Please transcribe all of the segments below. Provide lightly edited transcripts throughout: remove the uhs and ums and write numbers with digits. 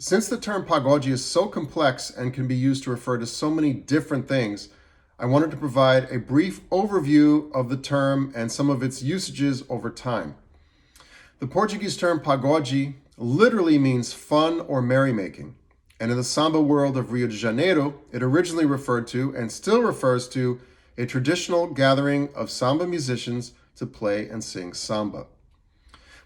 Since the term pagode is so complex and can be used to refer to so many different things, I wanted to provide a brief overview of the term and some of its usages over time. The Portuguese term pagode literally means fun or merrymaking, and in the samba world of Rio de Janeiro, it originally referred to and still refers to a traditional gathering of samba musicians to play and sing samba.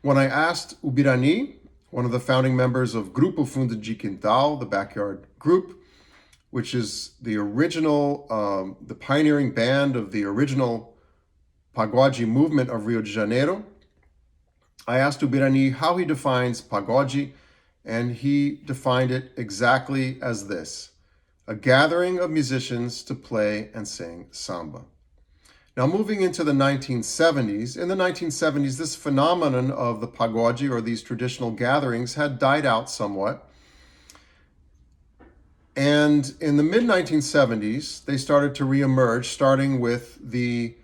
When I asked Ubirani, one of the founding members of Grupo Fundo de Quintal, the backyard group, which is the original, the pioneering band of the original pagode movement of Rio de Janeiro, I asked Ubirani how he defines pagode, and he defined it exactly as this: a gathering of musicians to play and sing samba. Now, moving into the 1970s, in the 1970s, this phenomenon of the pagode, or these traditional gatherings, had died out somewhat. And in the mid-1970s, they started to reemerge, starting with the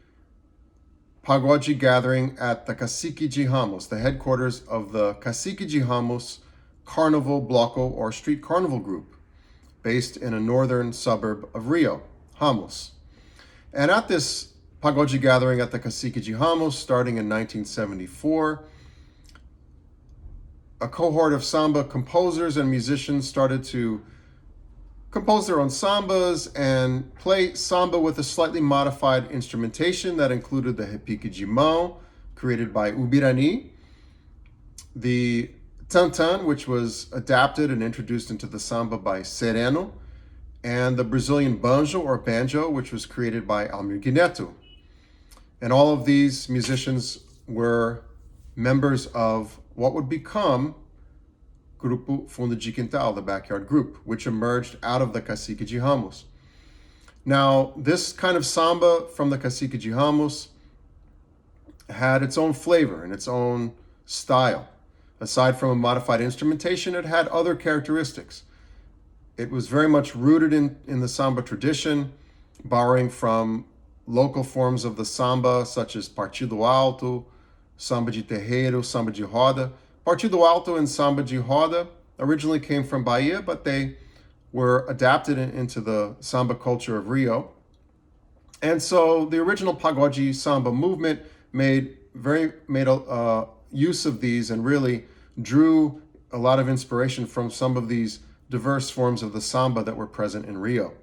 pagode gathering at the Cacique de Ramos, the headquarters of the Cacique de Ramos Carnival Bloco, or street carnival group, based in a northern suburb of Rio, Ramos. And at this pagode gathering at the Cacique de Ramos, starting in 1974, a cohort of samba composers and musicians started to compose their own sambas and play samba with a slightly modified instrumentation that included the repique de mão, created by Ubirani, the tantan, which was adapted and introduced into the samba by Sereno, and the Brazilian banjo, or banjo, which was created by Almir Guineto. And all of these musicians were members of what would become Grupo Fundo de Quintal, the backyard group, which emerged out of the Cacique de Ramos. Now, this kind of samba from the Cacique de Ramos had its own flavor and its own style. Aside from a modified instrumentation, it had other characteristics. It was very much rooted in the samba tradition, borrowing from local forms of the samba, such as Partido Alto, Samba de Terreiro, Samba de Roda. Partido Alto and Samba de Roda originally came from Bahia, but they were adapted into the samba culture of Rio. And so the original pagode samba movement made use of these and really drew a lot of inspiration from some of these diverse forms of the samba that were present in Rio.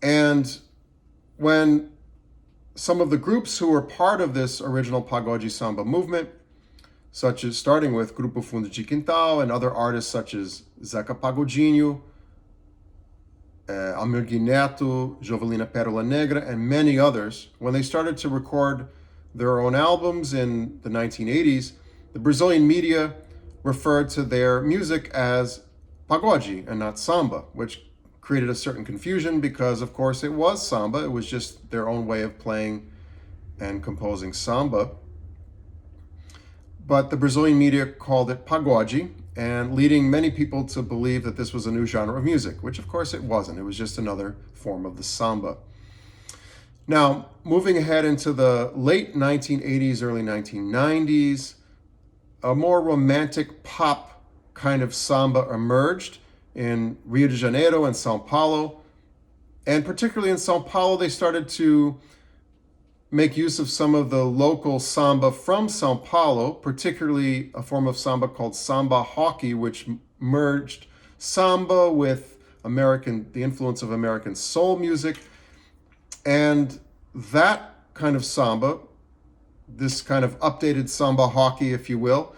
And when some of the groups who were part of this original pagode samba movement, such as starting with Grupo Fundo de Quintal and other artists such as Zeca Pagodinho, Almir Guineto, Jovelina Pérola Negra, and many others, when they started to record their own albums in the 1980s, the Brazilian media referred to their music as pagode and not samba, which created a certain confusion because, of course, it was samba. It was just their own way of playing and composing samba. But the Brazilian media called it pagode, and leading many people to believe that this was a new genre of music, which of course it wasn't. It was just another form of the samba. Now, moving ahead into the late 1980s, early 1990s, a more romantic pop kind of samba emerged in Rio de Janeiro and Sao Paulo. And particularly in Sao Paulo, they started to make use of some of the local samba from Sao Paulo, particularly a form of samba called samba hockey, which merged samba with the influence of American soul music. And that kind of samba, this kind of updated samba hockey, if you will,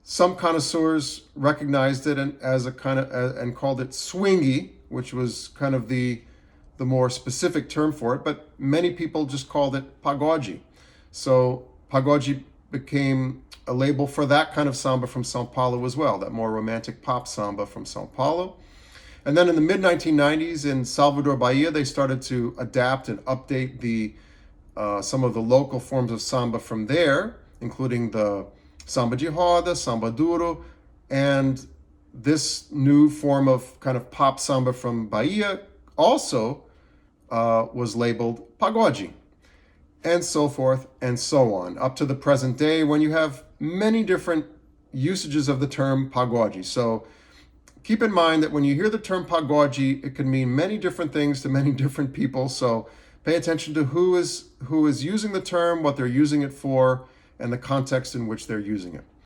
some connoisseurs recognized it as and called it swingy, which was kind of the more specific term for it, but many people just called it pagode. So pagode became a label for that kind of samba from Sao Paulo as well, that more romantic pop samba from Sao Paulo. And then in the mid-1990s in Salvador, Bahia, they started to adapt and update some of the local forms of samba from there, including the samba de roda, samba duro, and this new form of kind of pop samba from Bahia also was labeled pagode, and so forth and so on, up to the present day when you have many different usages of the term pagode. So keep in mind that when you hear the term pagode, it can mean many different things to many different people. So pay attention to who is using the term, what they're using it for, and the context in which they're using it.